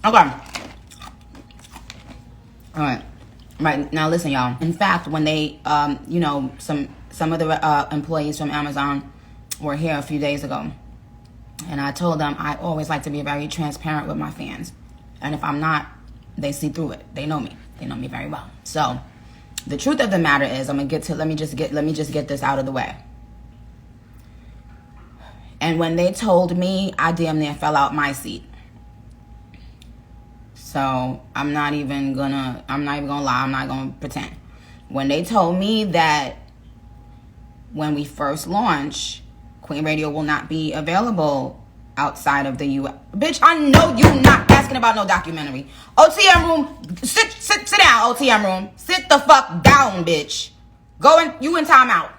Okay. All right. Right now, listen, y'all. In fact, when they, some of the employees from Amazon were here a few days ago, and I told them I always like to be very transparent with my fans, and if I'm not, they see through it. They know me. They know me very well. So, the truth of the matter is, let me just get this out of the way. And when they told me, I damn near fell out my seat. So I'm not even gonna lie. I'm not gonna pretend. When they told me that when we first launch, Queen Radio will not be available outside of the U.S. Bitch, I know you not asking about no documentary. OTM room, sit down, OTM room. Sit the fuck down, bitch. You in timeout.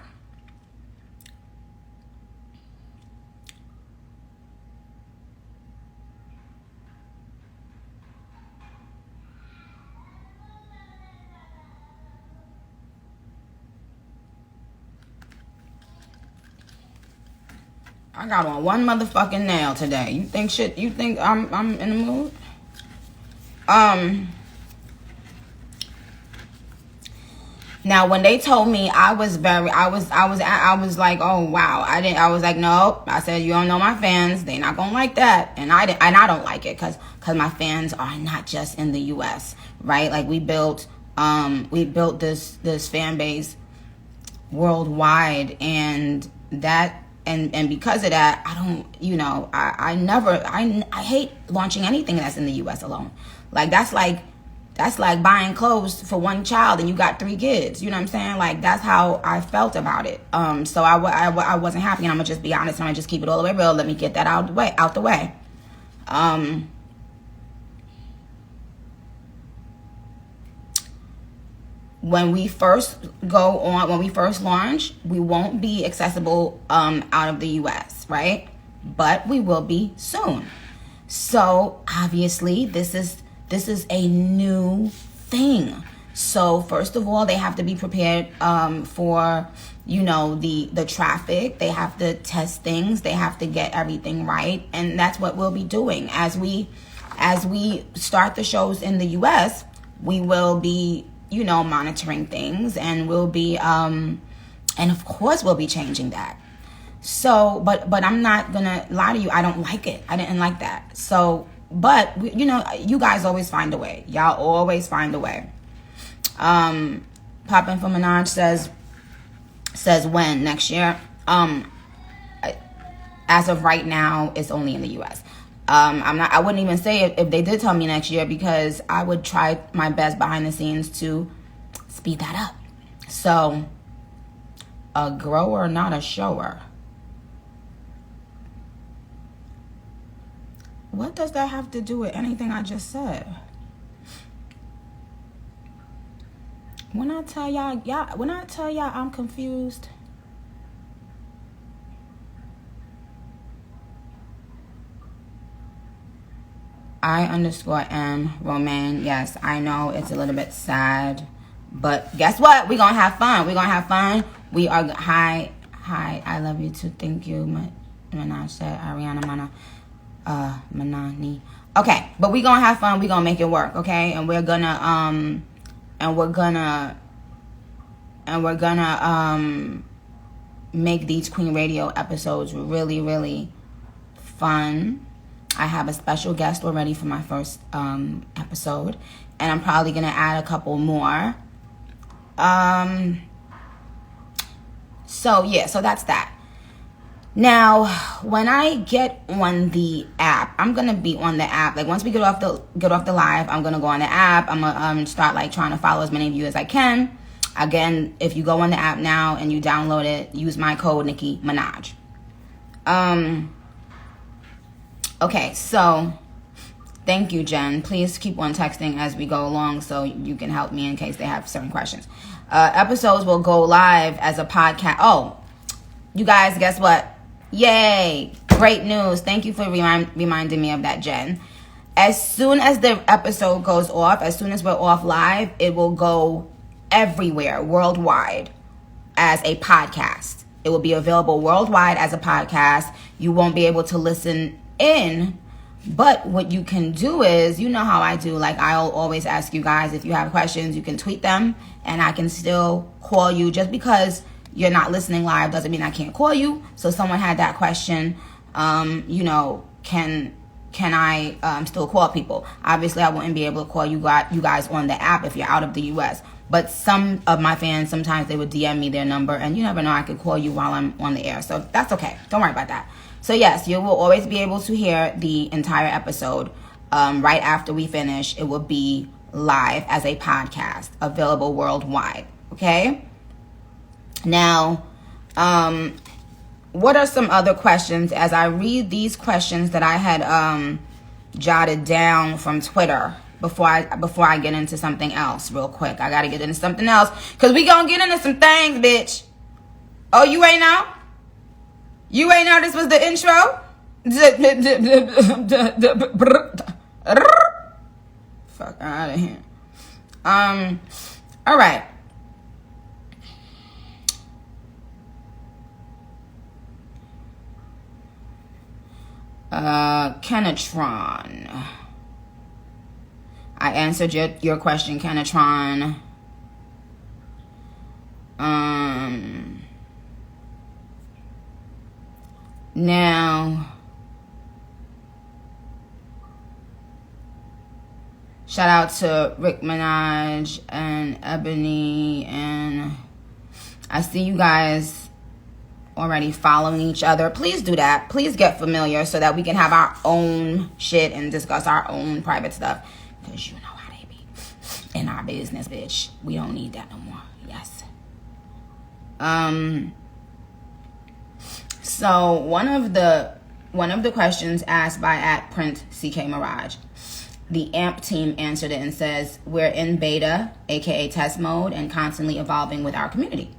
I got on one motherfucking nail today. You think I'm in the mood? Now when they told me, I was like, oh wow. I was like, nope. I said, you don't know my fans. They not gonna like that. And I don't like it cause my fans are not just in the US, right? Like we built this fan base worldwide, and that and because of that, I don't, I hate launching anything that's in the US alone. Like that's like buying clothes for one child and you got 3 kids. You know what I'm saying? Like that's how I felt about it. So I wasn't happy, and I'm gonna just be honest. I'm gonna just keep it all the way real. Let me get that out the way. When we first launch, we won't be accessible out of the US, right? But we will be soon. So obviously this is a new thing. So first of all, they have to be prepared for the traffic. They have to test things. They have to get everything right, and that's what we'll be doing as we start the shows in the US. We will be monitoring things, and we'll be and of course we'll be changing that. So but I'm not gonna lie to you, I don't like it. I didn't like that. So but you guys always find a way. Y'all always find a way. Poppin' for Minaj says when next year. As of right now, it's only in the US. I wouldn't even say if they did tell me next year, because I would try my best behind the scenes to speed that up. So, a grower, not a shower. What does that have to do with anything I just said? When I tell y'all I'm confused. I_M Romaine. Yes, I know it's a little bit sad, but guess what? We're gonna have fun. We are hi. I love you too. Thank you. Minaj said Ariana Manani. Okay, but we're gonna have fun. We're gonna make it work. Okay, and we're gonna make these Queen Radio episodes really, really fun. I have a special guest already for my first episode, and I'm probably gonna add a couple more. So that's that. Now, when I get on the app, I'm gonna be on the app. Like once we get off the live, I'm gonna go on the app. I'm gonna start like trying to follow as many of you as I can. Again, if you go on the app now and you download it, use my code Nicki Minaj. Okay, so thank you, Jen. Please keep on texting as we go along so you can help me in case they have certain questions. Episodes will go live as a podcast. Oh, you guys, guess what? Yay! Great news. Thank you for reminding me of that, Jen. As soon as the episode goes off, as soon as we're off live, it will go everywhere, worldwide, as a podcast. It will be available worldwide as a podcast. You won't be able to listen in But what you can do is, you know how I do, like I'll always ask you guys, if you have questions, you can tweet them and I can still call you. Just because you're not listening live doesn't mean I can't call you. So someone had that question, you know, can I still call people? Obviously I wouldn't be able to call you guys on the app if you're out of the US. But some of my fans, sometimes they would DM me their number, and you never know, I could call you while I'm on the air. So that's okay. Don't worry about that. So yes, you will always be able to hear the entire episode right after we finish. It will be live as a podcast, available worldwide. Okay? Now, what are some other questions? As I read these questions that I had jotted down from Twitter before I get into something else real quick. I got to get into something else because we going to get into some things, bitch. Oh, you ain't know? You ain't know this was the intro? Fuck out of here. All right. Kenatron. I answered your question, Kenatron. Now, shout out to Nicki Minaj and Ebony, and I see you guys already following each other. Please do that. Please get familiar so that we can have our own shit and discuss our own private stuff. Because you know how they be in our business, bitch. We don't need that no more. Yes. So one of the questions asked by @PrintCKMirage, the AMP team answered it and says, we're in beta, aka test mode, and constantly evolving with our community.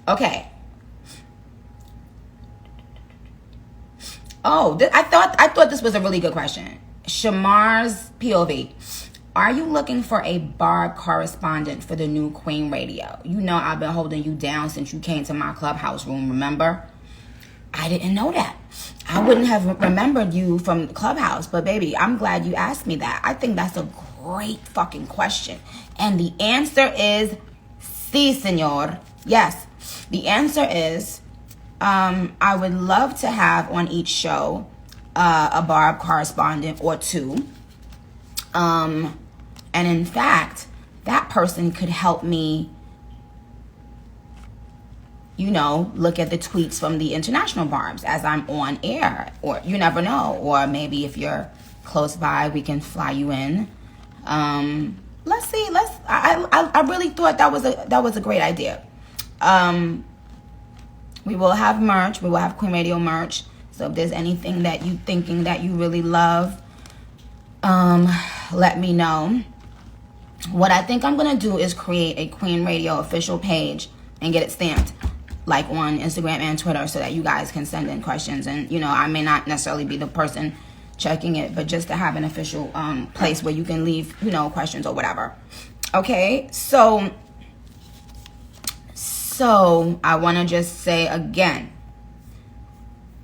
Okay. Oh, I thought this was a really good question. Shamar's POV. Are you looking for a bar correspondent for the new Queen Radio? You know I've been holding you down since you came to my clubhouse room, remember? I didn't know that. I wouldn't have remembered you from Clubhouse, but baby, I'm glad you asked me that. I think that's a great fucking question. And the answer is sí, señor. Yes, the answer is I would love to have on each show a bar correspondent or two. And in fact, that person could help me, you know, look at the tweets from the international barbs as I'm on air, or you never know, or maybe if you're close by, we can fly you in. Let's see. I really thought that was a great idea. We will have merch. We will have Queen Radio merch. So if there's anything that you thinking that you really love, let me know. What I think I'm gonna do is create a Queen Radio official page and get it stamped, like on Instagram and Twitter, so that you guys can send in questions. And you know, I may not necessarily be the person checking it, but just to have an official place where you can leave, you know, questions or whatever. Okay, so I want to just say again,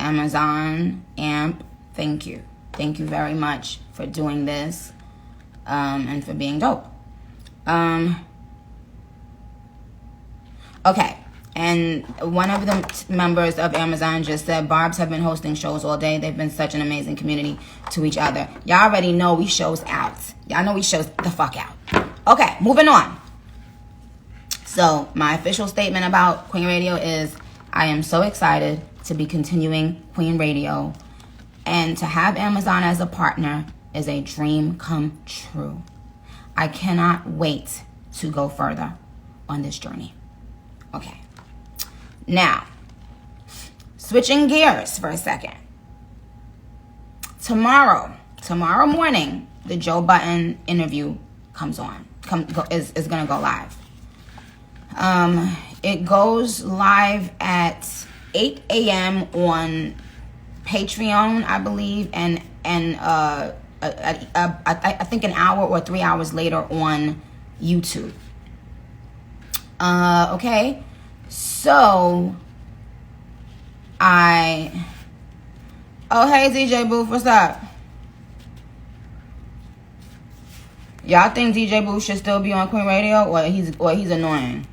Amazon AMP, thank you very much for doing this, and for being dope. Okay. And one of the members of Amazon just said, Barbs have been hosting shows all day. They've been such an amazing community to each other. Y'all already know we shows out. Y'all know we shows the fuck out. Okay, moving on. So my official statement about Queen Radio is, I am so excited to be continuing Queen Radio. And to have Amazon as a partner is a dream come true. I cannot wait to go further on this journey. Okay. Now, switching gears for a second. Tomorrow morning, the Joe Budden interview is gonna go live. It goes live at 8 a.m. on Patreon, I believe, and I think an hour or 3 hours later on YouTube. Okay. So, oh, hey, DJ Booth, what's up? Y'all think DJ Boo should still be on Queen Radio, or he's annoying?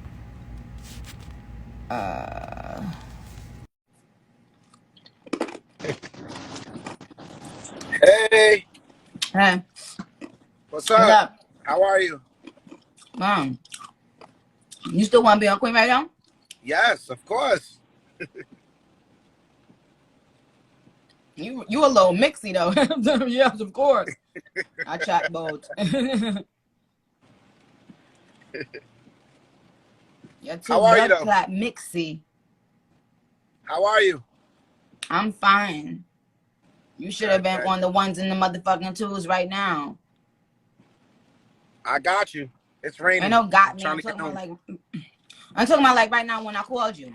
Hey. Hey. What's What's up? up? How are you? You still want to be on Queen Radio? Yes, of course. You a little mixy though. Yes, of course. I chat both. You're too How are you, blood though? clot mixy. How are you? I'm fine. You should have been on the ones and the motherfucking twos right now. I got you. It's raining. I know got me. I'm talking about like right now when I called you.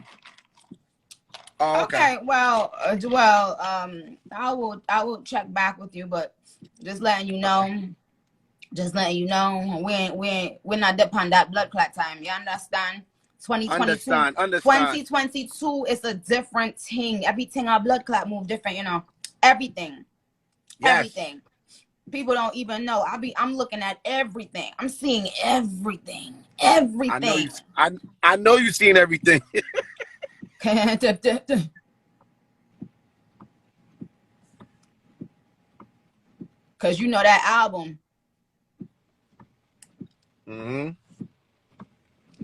Oh, okay. Well, I will check back with you, but just letting you know. Just letting you know, we're not upon that blood clot time. You understand? 2022. Understand. 2022 is a different thing. Everything our blood clot move different, you know. Everything. Yes. Everything. People don't even know. I'm looking at everything. I'm seeing everything. Everything. I know you've seen everything. Cause you know that album. Mm-hmm.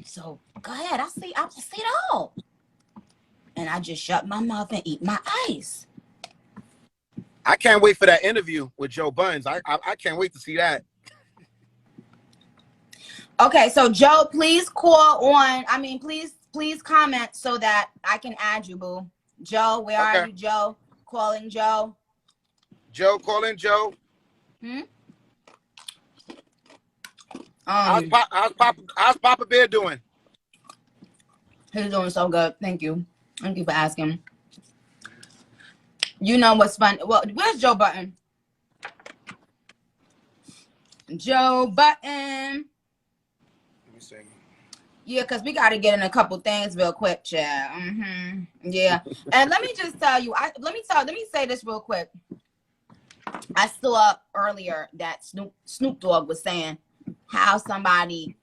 So go ahead. I see it all. And I just shut my mouth and eat my ice. I can't wait for that interview with Joe Buns. I can't wait to see that. Okay, so Joe, please call on. I mean, please comment so that I can add you, boo. Joe, where are you, Joe? Calling Joe. Joe, calling Joe. How's Papa Bear doing? He's doing so good. Thank you. Thank you for asking. You know what's fun? Well, where's Joe Button? Joe Button. Let me see. Yeah, because we got to get in a couple things real quick, Chad. Yeah. And let me just tell you, let me say this real quick. I saw earlier that Snoop Dogg was saying how somebody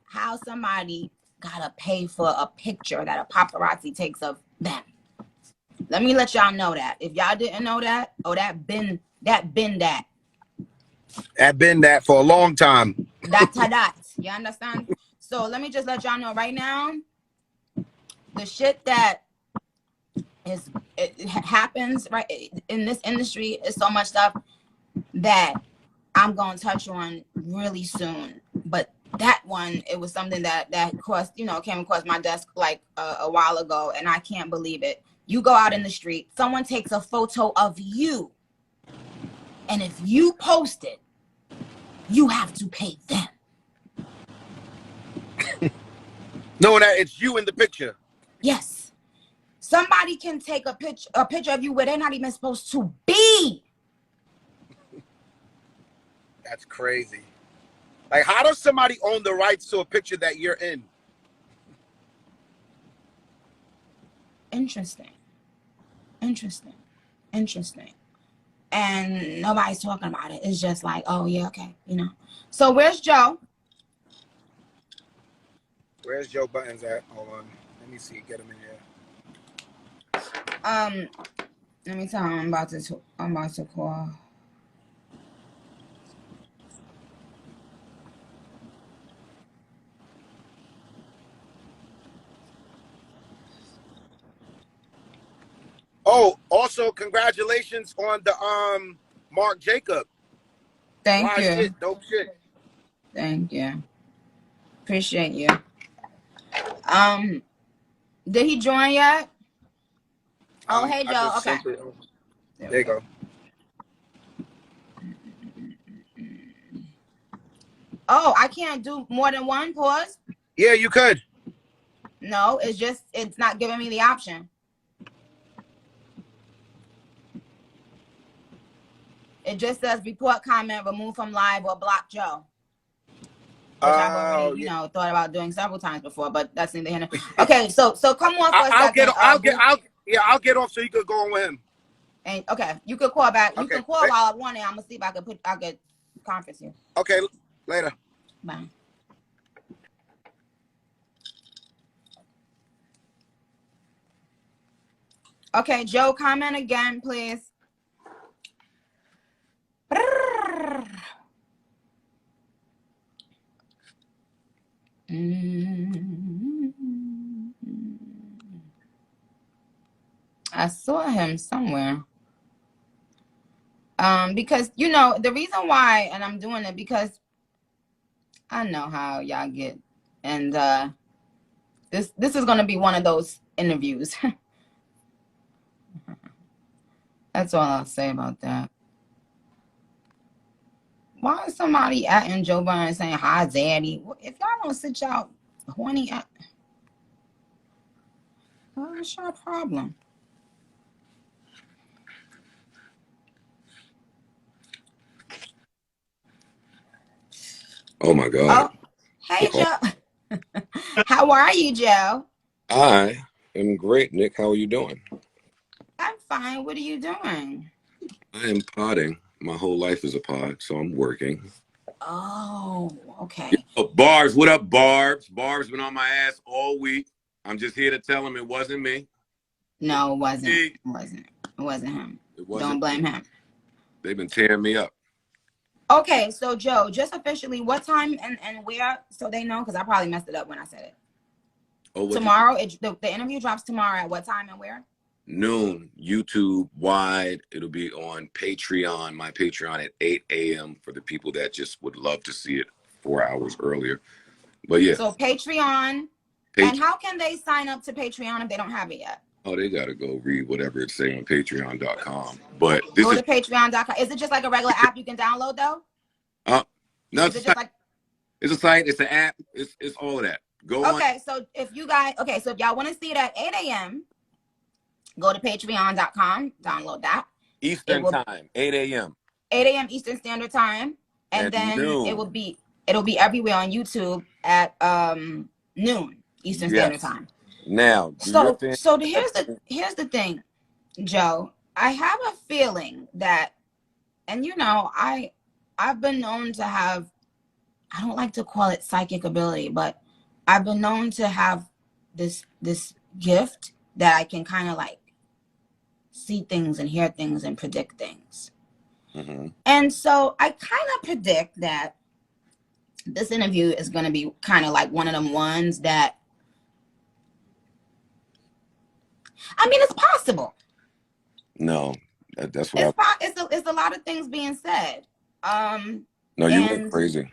gotta pay for a picture that a paparazzi takes of them. Let me let y'all know that. If y'all didn't know that, that been that. That been that for a long time. That. You understand? So let me just let y'all know right now, the shit that it happens right in this industry is so much stuff that I'm gonna touch on really soon. But that one, it was something that crossed, came across my desk like a while ago, and I can't believe it. You go out in the street, someone takes a photo of you, and if you post it, you have to pay them. Knowing that it's you in the picture. Yes. Somebody can take a picture of you where they're not even supposed to be. That's crazy. Like, how does somebody own the rights to a picture that you're in? Interesting. And nobody's talking about it. It's just like, oh yeah, okay, So where's Joe? Where's Joe Buttons at? Hold on. Let me see. Get him in here. Let me tell him I'm about to call. Oh, also congratulations on the Mark Jacob. Thank you. Shit, dope shit. Thank you. Appreciate you. Did he join yet? Oh, hey Joe. Okay. There you go. Oh, I can't do more than one pause? Yeah, you could. No, it's not giving me the option. It just says report comment, remove from live, or block Joe. Which I've already, thought about doing several times before, but that's neither here nor there. Okay, so come on for a second. I'll get off so you could go on with him. And okay, you could call back. You can call while I'm on it. I'm gonna see if I could conference you. Okay, later. Bye. Okay, Joe, comment again, please. I saw him somewhere. Because you know the reason why, and I'm doing it because I know how y'all get, and this is gonna be one of those interviews. That's all I'll say about that. Why is somebody atting Joe Biden saying hi, daddy? If y'all don't sit y'all horny, what's your problem? Oh my God. Oh, hey Joe. How are you, Joe? I am great, Nick. How are you doing? I'm fine. What are you doing? I am podding. My whole life is a pod, so I'm working. Oh, okay. Yo, Barbs, what up, Barbs? Barb's been on my ass all week. I'm just here to tell him it wasn't me. No, it wasn't. Me. It wasn't. It wasn't him. It wasn't Don't blame me. him. They've been tearing me up. Okay, so Joe, just officially, what time and where, so they know, because I probably messed it up when I said it. Oh, what you Tomorrow, the interview drops tomorrow at what time and where? noon, YouTube wide. It'll be on Patreon, my Patreon at 8 a.m. for the people that just would love to see it 4 hours earlier. But yeah, So Patreon, and Patreon. how can they sign up to Patreon if they don't have it yet? Oh, they gotta go read whatever it's saying on patreon.com. But this Go is to patreon.com. Is it just like a regular app you can download though? no, Is it just like, it's a site, it's an app, it's all of that. Go on okay, so if you guys, okay, so if y'all want to see it at 8 a.m., go to patreon.com, download that. It Eastern will time, 8 a.m. 8 a.m. Eastern Standard Time, and and then noon. it'll be everywhere on YouTube at noon Eastern Standard Yes. Time. Now, do your So thing. here's the thing, Joe. I have a feeling that, and you know, I've been known to have, I don't like to call it psychic ability, but I've been known to have this gift that I can kind of like see things and hear things and predict things. Mm-hmm. And so I kind of predict that this interview is going to be kind of like one of them ones that, I mean, it's possible. No, that's what I. It's a lot of things being said. No, you went And crazy.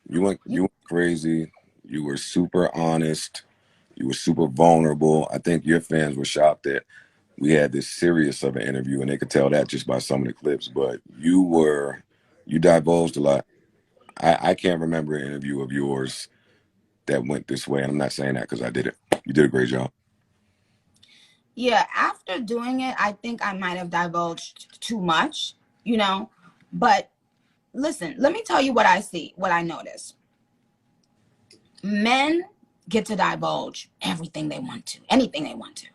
You went crazy. You were super honest. You were super vulnerable. I think your fans were shocked that we had this serious of an interview, and they could tell that just by some of the clips. But you divulged a lot. I can't remember an interview of yours that went this way, and I'm not saying that because I did it. You did a great job. yeah, after doing it, I think I might have divulged too much, you know. But listen, let me tell you what I see, what I notice. Men get to divulge everything they want to, anything they want to.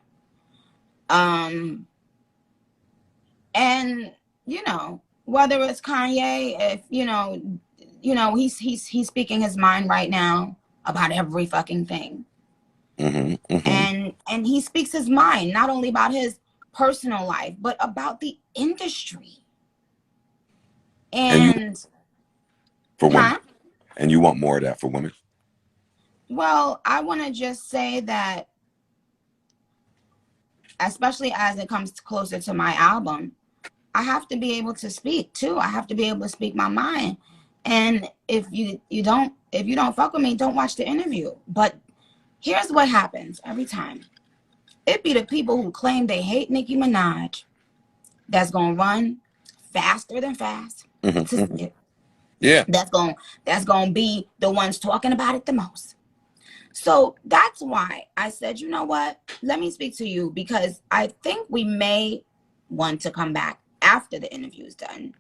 And you know, whether it's Kanye, if he's speaking his mind right now about every fucking thing. Mm-hmm, mm-hmm. And he speaks his mind not only about his personal life but about the industry. And you And for women, huh? and you want more of that for women. Well, I want to just say that, especially as it comes closer to my album, I have to be able to speak too. I have to be able to speak my mind. And if you don't fuck with me, don't watch the interview. But here's what happens every time. It be the people who claim they hate Nicki Minaj that's gonna run faster than fast Mm-hmm, to see mm-hmm. it. Yeah. That's gonna be the ones talking about it the most. So that's why I said, you know what? Let me speak to you because I think we may want to come back after the interview is done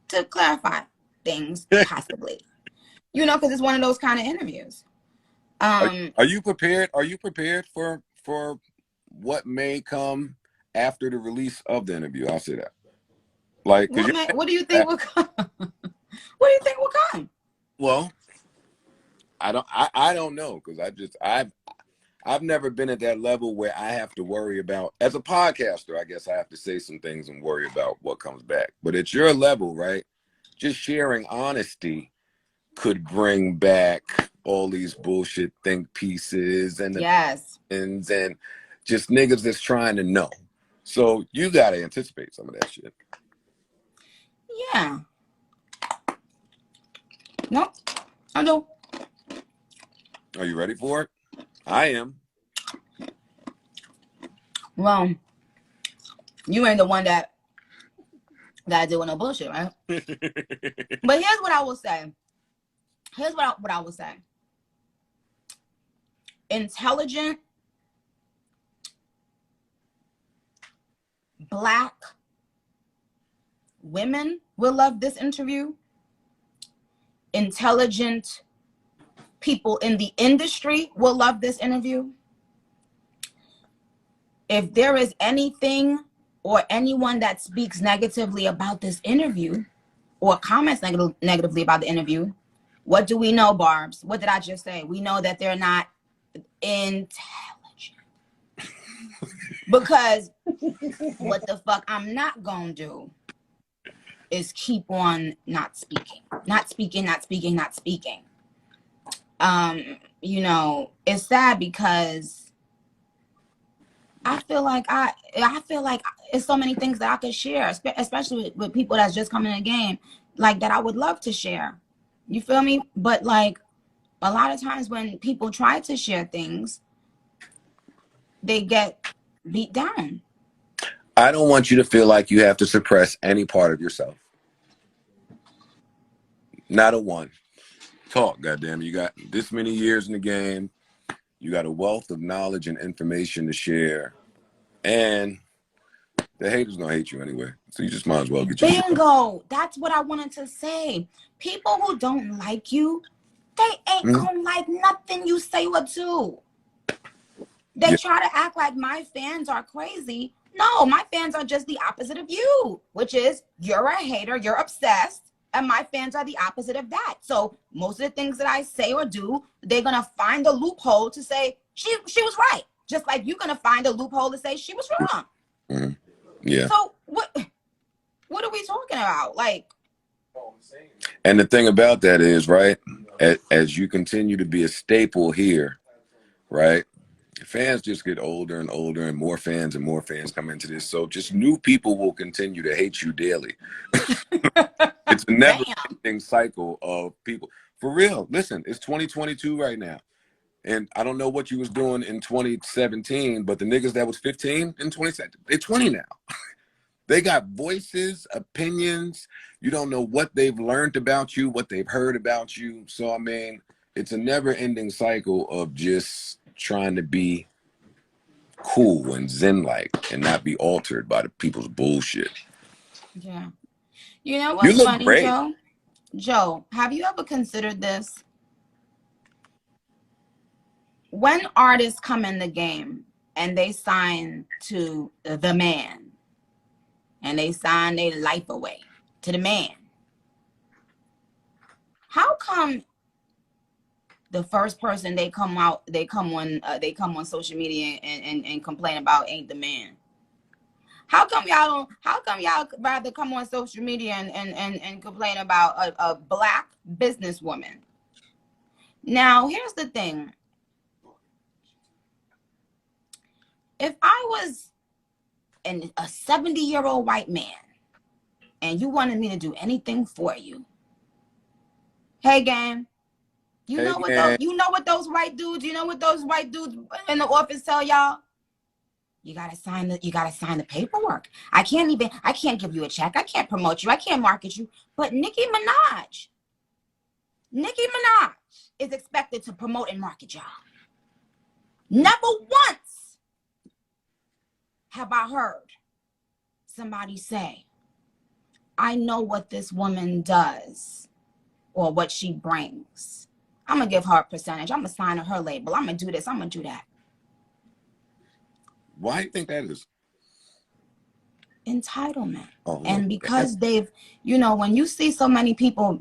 to clarify things, possibly. You know, because it's one of those kind of interviews. Are, Um, are you prepared? Are you prepared for what may come after the release of the interview? I'll say that. Like, cause what do you think will come? What do you think will come? well, I don't know, because I've never been at that level where I have to worry about, as a podcaster, I guess I have to say some things and worry about what comes back. But at your level, right, just sharing honesty could bring back all these bullshit think pieces and Yes. and just niggas that's trying to know. So you got to anticipate some of that shit. Yeah. Nope. I do. Are you ready for it? I am. Well, you ain't the one that deal with no bullshit, right? But here's what I will say. Here's what I will say. Intelligent Black women will love this interview. Intelligent people in the industry will love this interview. If there is anything or anyone that speaks negatively about this interview or comments negatively about the interview, what do we know, Barbs? What did I just say? We know that they're not intelligent. Because what the fuck I'm not gonna do is keep on not speaking. You know, it's sad because I feel like it's so many things that I could share, especially with people that's just coming in the game, like that I would love to share. You feel me? But like a lot of times when people try to share things, they get beat down. I don't want you to feel like you have to suppress any part of yourself. Not a one. Talk, goddamn. You got this many years in the game. You got a wealth of knowledge and information to share. And the haters gonna hate you anyway. So you just might as well get your shit out. Bingo. That's what I wanted to say. People who don't like you, they ain't gonna like nothing you say or do. They try to act like my fans are crazy. No, my fans are just the opposite of you, which is you're a hater, you're obsessed, and my fans are the opposite of that. So most of the things that I say or do, they're gonna find a loophole to say she was right. Just like you're gonna find a loophole to say she was wrong. Mm-hmm. Yeah. So what are we talking about? Like, and the thing about that is, right, as you continue to be a staple here, right, fans just get older and older, and more fans come into this. So just new people will continue to hate you daily. It's a never-ending cycle of people. For real, listen, it's 2022 right now. And I don't know what you was doing in 2017, but the niggas that was 15 in 2017, they're 20 now. They got voices, opinions. You don't know what they've learned about you, what they've heard about you. So, I mean, it's a never-ending cycle of just trying to be cool and zen-like and not be altered by the people's bullshit. Yeah. You know what's funny, great. Joe? Joe, have you ever considered this? When artists come in the game and they sign to the man and they sign their life away to the man, how come the first person they come on social media and complain about ain't the man? How come y'all rather come on social media and complain about a Black businesswoman? Now, here's the thing. If I was a 70-year-old white man and you wanted me to do anything for you, hey gang, you know what those white dudes in the office tell y'all? You gotta sign the paperwork. I can't give you a check. I can't promote you. I can't market you. But Nicki Minaj is expected to promote and market y'all. Never once have I heard somebody say, I know what this woman does or what she brings. I'm gonna give her a percentage. I'm gonna sign her label. I'm gonna do this. I'm gonna do that. Why do you think that is? Entitlement. And because they've, when you see so many people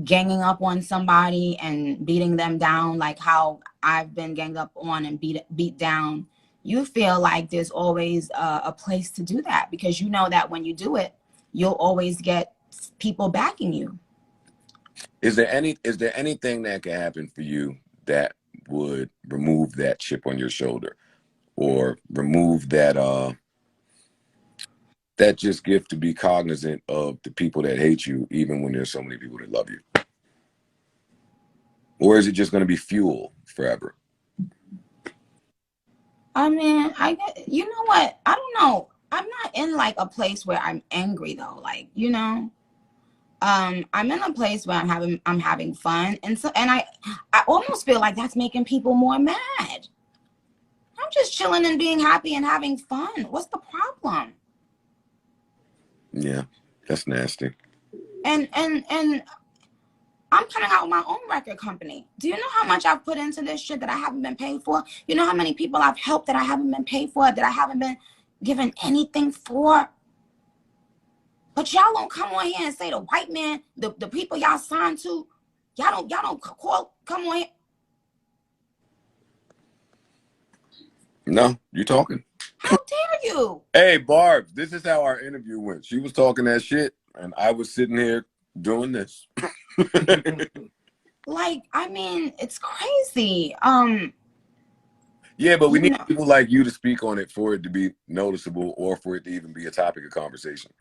ganging up on somebody and beating them down, like how I've been ganged up on and beat down, you feel like there's always a place to do that, because you know that when you do it, you'll always get people backing you. Is there anything that can happen for you that would remove that chip on your shoulder, or remove that that just gift to be cognizant of the people that hate you, even when there's so many people that love you? Or is it just going to be fuel forever? I mean, you know what? I don't know. I'm not in like a place where I'm angry though. Like, you know, I'm in a place where I'm having fun. And I almost feel like that's making people more mad. I'm just chilling and being happy and having fun. What's the problem? Yeah, that's nasty. And I'm coming out with my own record company. Do you know how much I've put into this shit that I haven't been paid for? You know how many people I've helped that I haven't been paid for, that I haven't been given anything for? But y'all don't come on here and say the white man, the people y'all signed to, y'all don't come on here. No, you talking. How dare you? Hey, Barb, this is how our interview went. She was talking that shit, and I was sitting here doing this. Like, I mean, it's crazy. Yeah, but we need people like you to speak on it for it to be noticeable, or for it to even be a topic of conversation.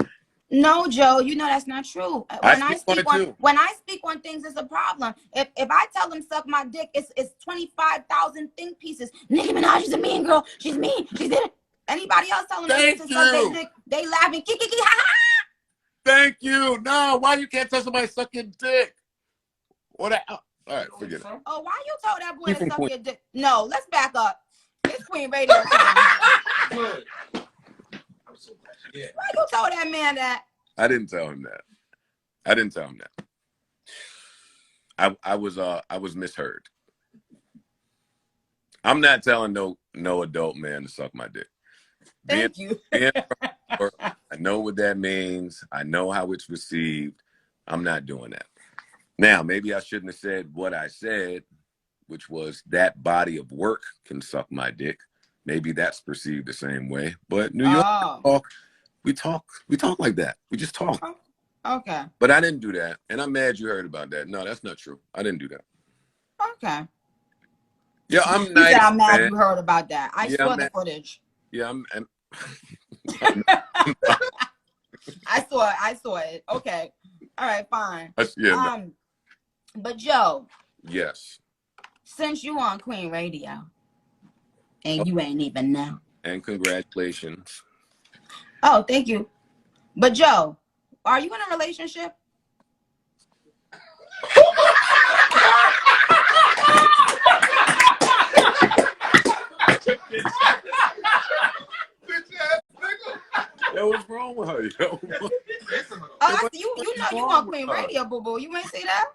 No, Joe, you know that's not true. When I speak on things, it's a problem. If I tell them suck my dick, it's 25,000 think pieces. Nicki Minaj is a mean girl. She's mean. She did it. Anybody else telling them to suck their dick, they laughing. Kiki, ha ha. Thank you. No, why you can't tell somebody suck your dick? What? All right, forget it. Oh, why you told that boy to suck your dick? No, let's back up. It's Queen Radio time. Yeah. Why you told that man that? I didn't tell him that. I was misheard. I'm not telling no adult man to suck my dick. Thank you. I know what that means. I know how it's received. I'm not doing that. Now, maybe I shouldn't have said what I said, which was that body of work can suck my dick. Maybe that's perceived the same way. But New York we talk like that. We just talk. Okay. But I didn't do that. And I'm mad you heard about that. No, that's not true. I didn't do that. Okay. Yeah, I'm nice. Said I'm mad you heard about that. I saw the footage. Yeah, I saw it. Okay. All right, fine. But Joe. Yes. Since you on Queen Radio and you ain't even know. And congratulations. Oh, thank you. But Joe, are you in a relationship? Yo, what's wrong with her? Yo? You know you on Queen Radio, boo boo. You ain't say that?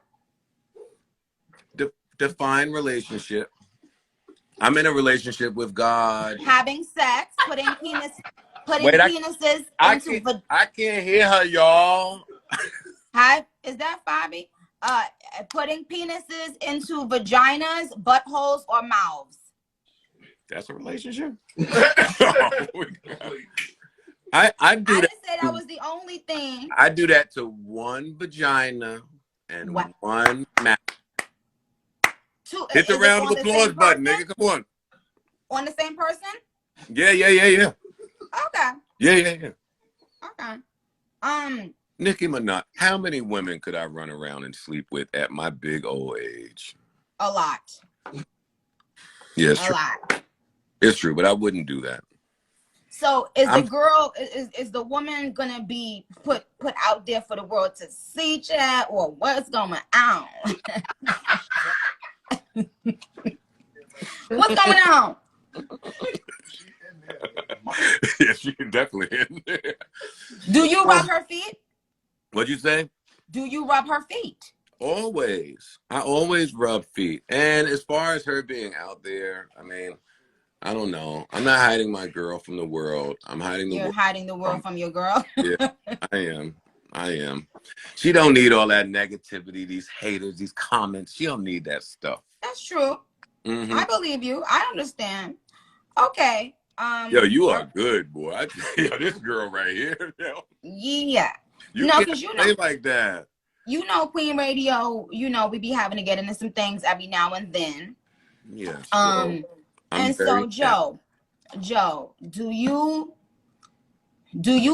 Define relationship. I'm in a relationship with God. Having sex, putting penises into. I can't hear her, y'all. Hi, is that Fabi? Putting penises into vaginas, buttholes, or mouths. That's a relationship. I do that. I didn't say that was the only thing. I do that to one vagina and one mouth. Hit the round of applause button, nigga. Come on. On the same person? Yeah. Okay. Yeah. Okay. Nicki Minaj. How many women could I run around and sleep with at my big old age? A lot. Yeah, it's true. A lot. It's true, but I wouldn't do that. So is the woman gonna be put out there for the world to see, Chad, or what's going on? What's going on? Yeah, she definitely in there. Do you rub her feet? What'd you say? Do you rub her feet? Always. I always rub feet. And as far as her being out there, I mean, I don't know. I'm not hiding my girl from the world. I'm hiding the world. You're hiding the world from your girl? Yeah, I am. I am. She don't need all that negativity, these haters, these comments. She don't need that stuff. That's true. Mm-hmm. I believe you. I understand. Okay. Yo, you are good, boy. Yo, this girl right here. Yo. Yeah. You no, can't because play like that. You know, Queen Radio, you know, we be having to get into some things every now and then. Yes. And so Joe, do you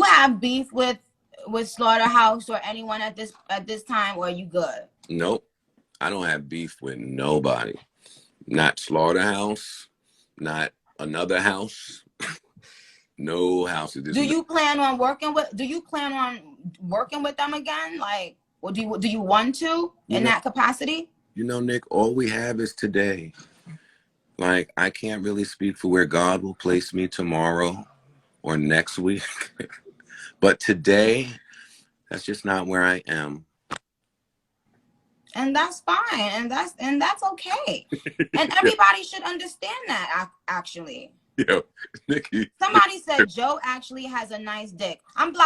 have beef with Slaughterhouse or anyone at this time, or are you good? Nope. I don't have beef with nobody. Not Slaughterhouse, not another house. No houses. Do you plan on working with them again? Like, or do you want to in that capacity? You know, Nick, all we have is today. Like, I can't really speak for where God will place me tomorrow or next week. But today, that's just not where I am. And that's fine. And that's okay. And everybody should understand that, actually. Yo, Nikki. Somebody said Joe actually has a nice dick. I'm blocking